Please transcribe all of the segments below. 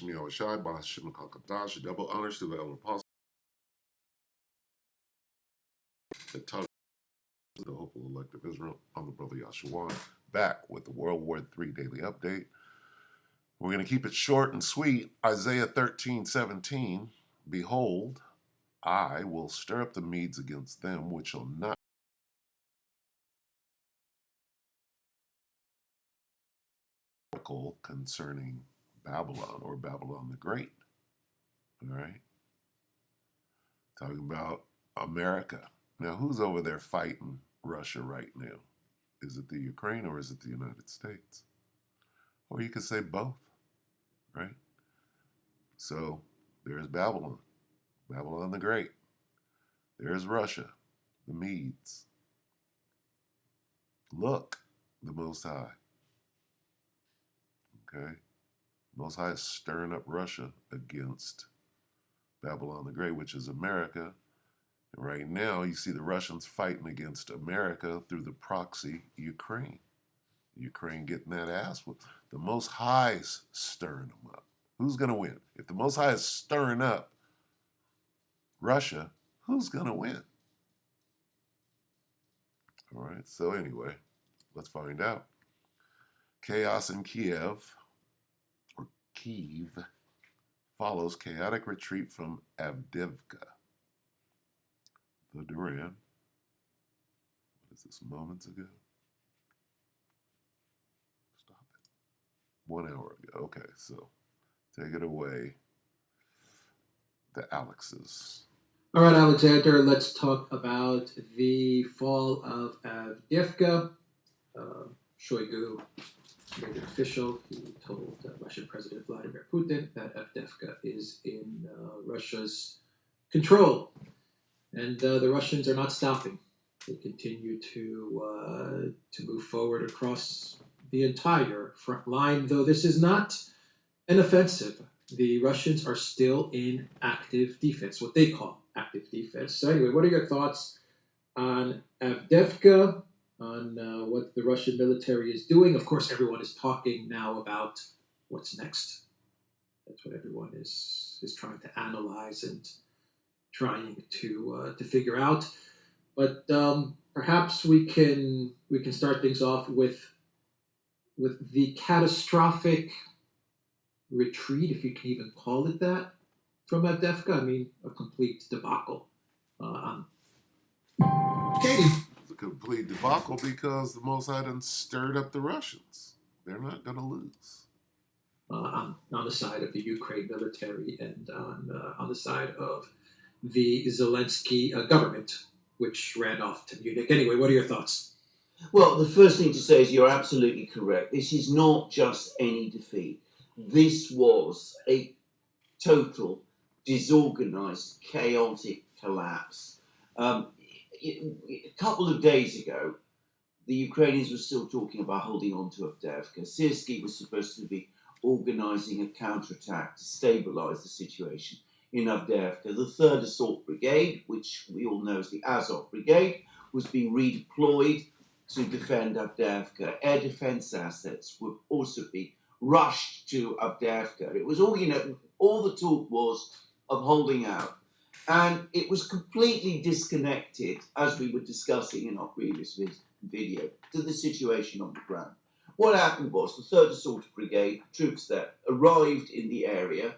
Shai, Bahashim Kakadash, double honors to the elder apostle, the tongue of the hopeful elect of Israel. I'm the brother Yashawan, back with the World War III Daily Update. We're going to keep it short and sweet. Isaiah 13:17, behold, I will stir up the Medes against them, which shall not concerning Babylon or Babylon the Great. All right. Talking about America. Now, who's over there fighting Russia right now? Is it the Ukraine or is it the United States? Or you could say both, right? So there's Babylon, Babylon the Great. There's Russia, the Medes. Look, the Most High. Okay? Most High is stirring up Russia against Babylon the Great, which is America. And right now, you see the Russians fighting against America through the proxy Ukraine. Ukraine getting that ass whooped. The Most High's stirring them up. Who's going to win? If the Most High is stirring up Russia, who's going to win? All right, so anyway, let's find out. Chaos in Kiev, or Kiev, follows chaotic retreat from Avdiivka. The Duran, what is this, moments ago? Stop it. 1 hour ago. Okay, so take it away, the Alexes. All right, Alexander, let's talk about the fall of Avdiivka. Shoigu made it official. He told Russian President Vladimir Putin that Avdiivka is in Russia's control. And the Russians are not stopping. They continue to move forward across the entire front line, though this is not an offensive. The Russians are still in active defense, what they call active defense. So anyway, what are your thoughts on Avdiivka, on what the Russian military is doing? Of course, everyone is talking now about what's next. That's what everyone is trying to analyze and trying to figure out. But perhaps we can start things off with the catastrophic retreat, if you can even call it that, from Avdiivka. I mean, a complete debacle. Katie. It's a complete debacle because the Most High done stirred up the Russians. They're not going to lose. On the side of the Ukraine military and on the side of the Zelensky government, which ran off to Munich. Anyway, what are your thoughts? Well, the first thing to say is you're absolutely correct. This is not just any defeat. This was a total, disorganized, chaotic collapse. A couple of days ago, the Ukrainians were still talking about holding on to Avdiivka. Syrskyi was supposed to be organizing a counterattack to stabilize the situation in Avdiivka. The 3rd Assault Brigade, which we all know as the Azov Brigade, was being redeployed to defend Avdiivka. Air defense assets would also be rushed to Avdiivka. It was all, all the talk was of holding out. And it was completely disconnected, as we were discussing in our previous video, to the situation on the ground. What happened was the 3rd Assault Brigade troops that arrived in the area,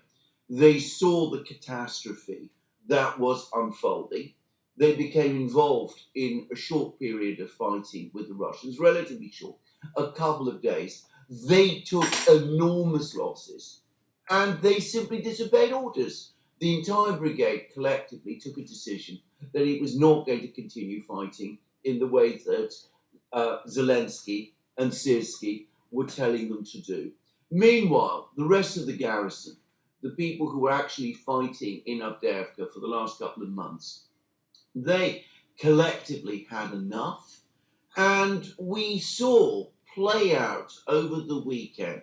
they saw the catastrophe that was unfolding. They became involved in a short period of fighting with the Russians, relatively short, a couple of days. They took enormous losses and they simply disobeyed orders. The entire brigade collectively took a decision that it was not going to continue fighting in the way that Zelensky and Syrskyi were telling them to do. Meanwhile, the rest of the garrison, the people who were actually fighting in Avdiivka for the last couple of months, they collectively had enough. And we saw play out over the weekend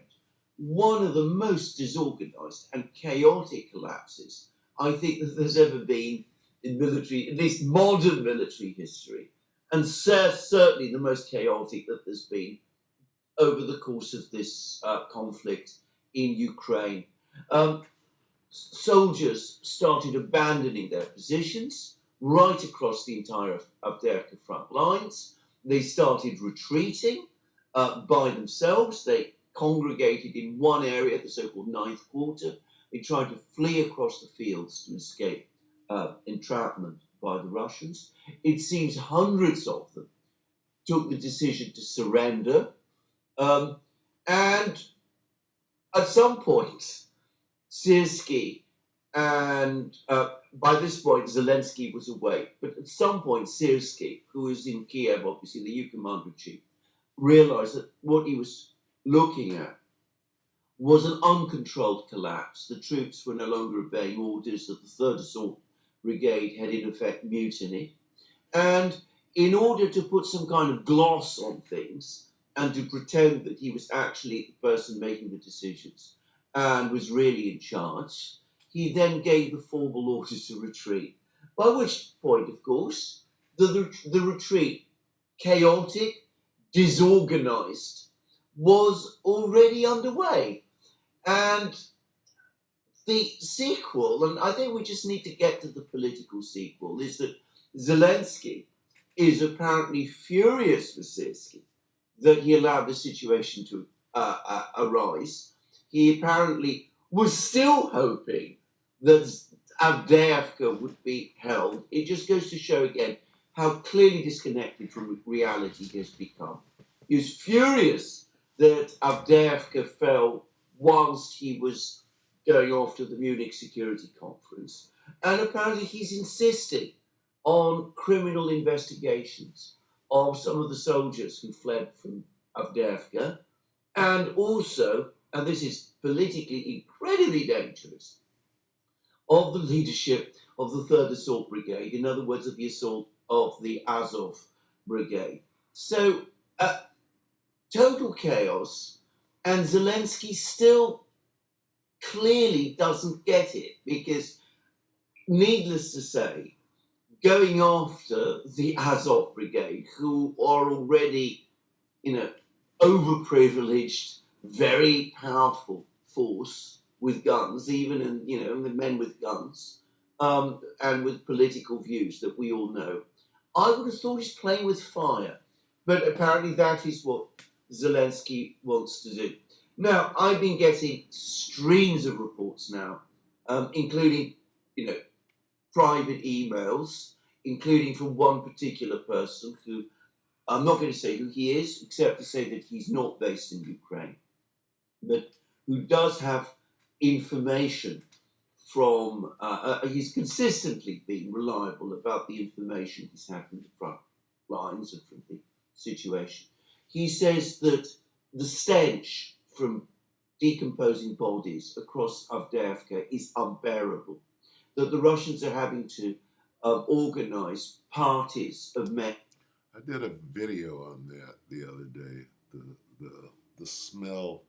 one of the most disorganized and chaotic collapses I think that there's ever been in military, at least modern military history, and certainly the most chaotic that there's been over the course of this conflict in Ukraine. Soldiers started abandoning their positions right across the entire Avdiivka front lines. They started retreating by themselves. They congregated in one area, the so-called Ninth Quarter. They tried to flee across the fields to escape entrapment by the Russians. It seems hundreds of them took the decision to surrender. And at some point, Syrskyi and by this point, Zelensky was awake. But at some point, Syrskyi, who was in Kiev, obviously the new commander-in-chief, realized that what he was looking at was an uncontrolled collapse. The troops were no longer obeying orders, that the 3rd Assault Brigade had in effect mutinied. And in order to put some kind of gloss on things and to pretend that he was actually the person making the decisions and was really in charge, he then gave the formal orders to retreat. By which point, of course, the retreat, chaotic, disorganized, was already underway. And the sequel, and I think we just need to get to the political sequel, is that Zelensky is apparently furious with Syrskyi that he allowed the situation to arise. He apparently was still hoping that Avdiivka would be held. It just goes to show again how clearly disconnected from reality he has become. He was furious that Avdiivka fell whilst he was going off to the Munich Security Conference. And apparently he's insisting on criminal investigations of some of the soldiers who fled from Avdiivka, and also, and this is politically incredibly dangerous, of the leadership of the 3rd Assault Brigade, in other words, of the assault of the Azov Brigade. So, total chaos, and Zelensky still clearly doesn't get it, because, needless to say, going after the Azov Brigade, who are already, overprivileged, very powerful force with guns, even in, the men with guns, and with political views that we all know, I would have thought he's playing with fire. But apparently that is what Zelensky wants to do. Now, I've been getting streams of reports now, including, private emails, including from one particular person who, I'm not going to say who he is, except to say that he's not based in Ukraine, but who does have information from, he's consistently been reliable about the information he's had from the front lines and from the situation. He says that the stench from decomposing bodies across Avdiivka is unbearable, that the Russians are having to organize parties of men. I did a video on that the other day. The smell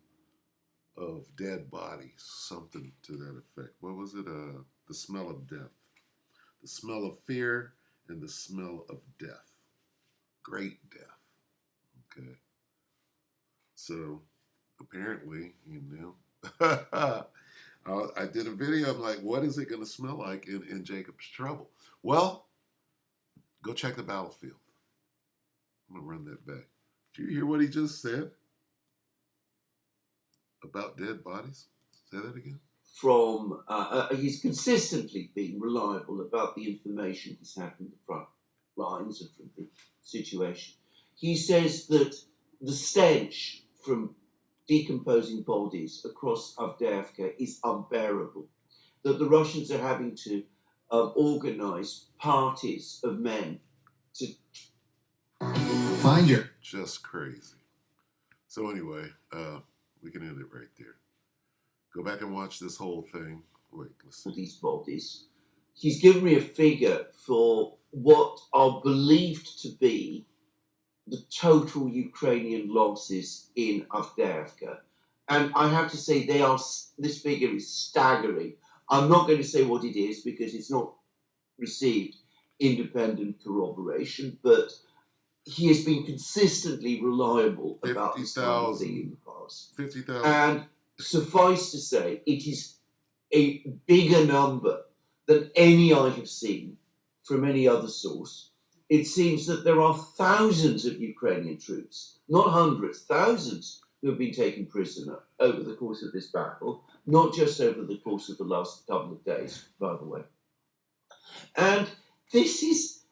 of dead bodies, something to that effect. What was it? The smell of death, the smell of fear, and the smell of death. Great death. Okay. So apparently, I did a video. I'm like, what is it going to smell like in Jacob's Trouble? Well, go check the battlefield. I'm going to run that back. Did you hear what he just said about dead bodies? Say that again. From, he's consistently been reliable about the information he's had from the front lines and from the situation. He says that the stench from decomposing bodies across Avdiivka is unbearable, that the Russians are having to organize parties of men to find your... Just crazy. So anyway, we can end it right there. Go back and watch this whole thing. Wait, let's see. These bodies. He's given me a figure for what are believed to be the total Ukrainian losses in Avdiivka. And I have to say, this figure is staggering. I'm not going to say what it is because it's not received independent corroboration, but he has been consistently reliable about this kind of thing in the past. 50,000. And suffice to say, it is a bigger number than any I have seen from any other source. It seems that there are thousands of Ukrainian troops, not hundreds, thousands, who have been taken prisoner over the course of this battle, not just over the course of the last couple of days, by the way. And this is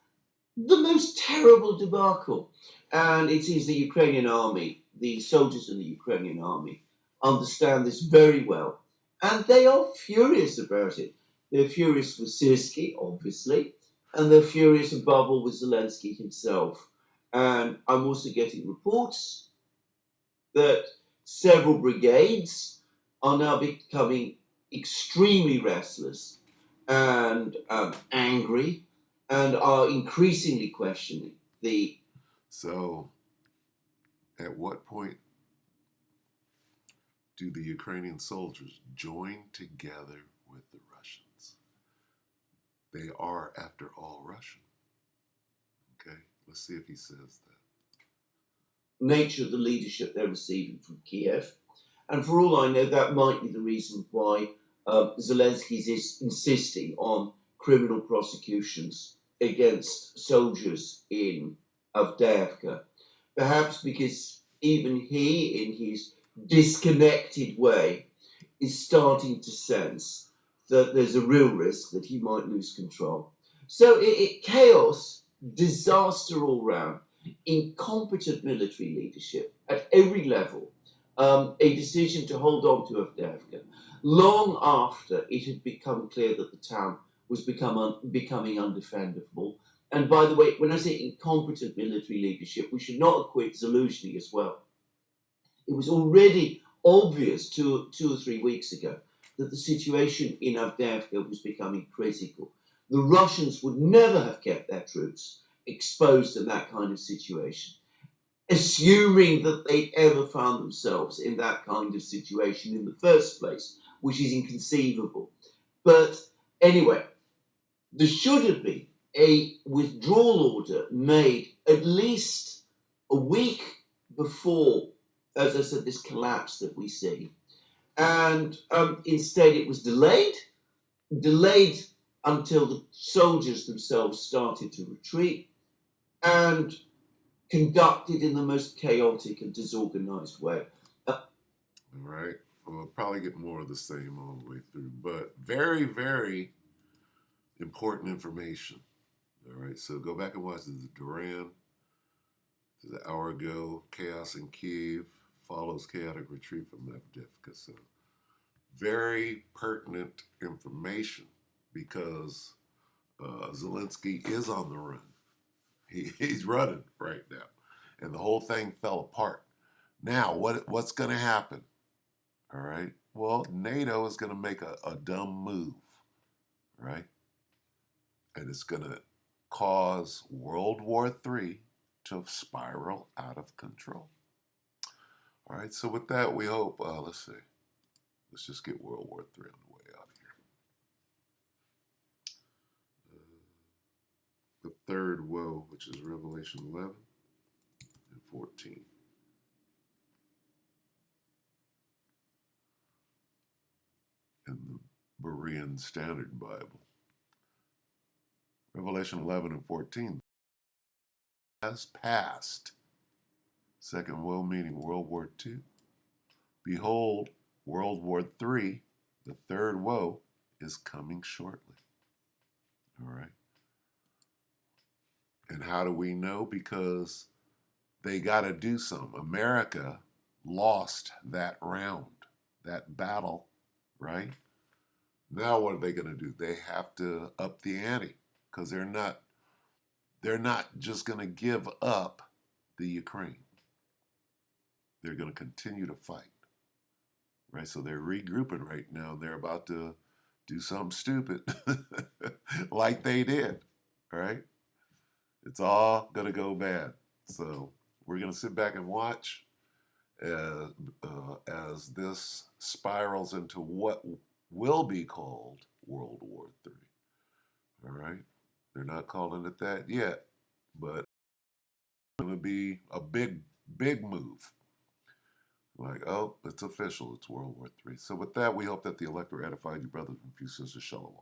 the most terrible debacle. And it seems the Ukrainian army, the soldiers in the Ukrainian army, understand this very well. And they are furious about it. They're furious with Syrskyi, obviously, and they're furious above all with Zelensky himself. And I'm also getting reports that several brigades are now becoming extremely restless and angry and are increasingly questioning the. So, at what point do the Ukrainian soldiers join together with the Russians? They are, after all, Russian. Okay, let's see if he says that. Nature of the leadership they're receiving from Kiev. And for all I know, that might be the reason why Zelensky is insisting on criminal prosecutions against soldiers in Avdiivka. Perhaps because even he, in his disconnected way, is starting to sense that there's a real risk that he might lose control. So chaos, disaster all round, incompetent military leadership at every level, a decision to hold on to Avdiivka long after it had become clear that the town was becoming undefendable. And by the way, when I say incompetent military leadership, we should not equate Zelensky as well. It was already obvious two or 3 weeks ago that the situation in Avdiivka was becoming critical. The Russians would never have kept their troops exposed in that kind of situation, assuming that they ever found themselves in that kind of situation in the first place, which is inconceivable. But anyway, there should have been a withdrawal order made at least a week before, as I said, this collapse that we see. And instead it was delayed until the soldiers themselves started to retreat, and conducted in the most chaotic and disorganized way. All right. We'll probably get more of the same all the way through, but very, very important information. All right. So go back and watch the Duran. An hour ago, chaos in Kiev follows chaotic retreat from Avdiivka. So very pertinent information because Zelensky is on the run. He's running right now, and the whole thing fell apart. Now, what's going to happen? All right. Well, NATO is going to make a dumb move, right? And it's going to cause World War III to spiral out of control. All right. So with that, we hope. Let's see. Let's just get World War III on the way out of here. The third woe, which is Revelation 11 and 14. In the Berean Standard Bible. Revelation 11 and 14 has passed. Second woe meaning World War II. Behold, World War III, the third woe, is coming shortly. All right. And how do we know? Because they got to do something. America lost that round, that battle, right? Now what are they going to do? They have to up the ante because they're not just going to give up the Ukraine. They're going to continue to fight, right? So they're regrouping right now. They're about to do something stupid like they did, right? It's all going to go bad. So we're going to sit back and watch as this spirals into what will be called World War III. All right? They're not calling it that yet, but it's going to be a big, big move. Like, oh, it's official. It's World War III. So with that, we hope that the elector edified you brothers and few sisters. Shalom.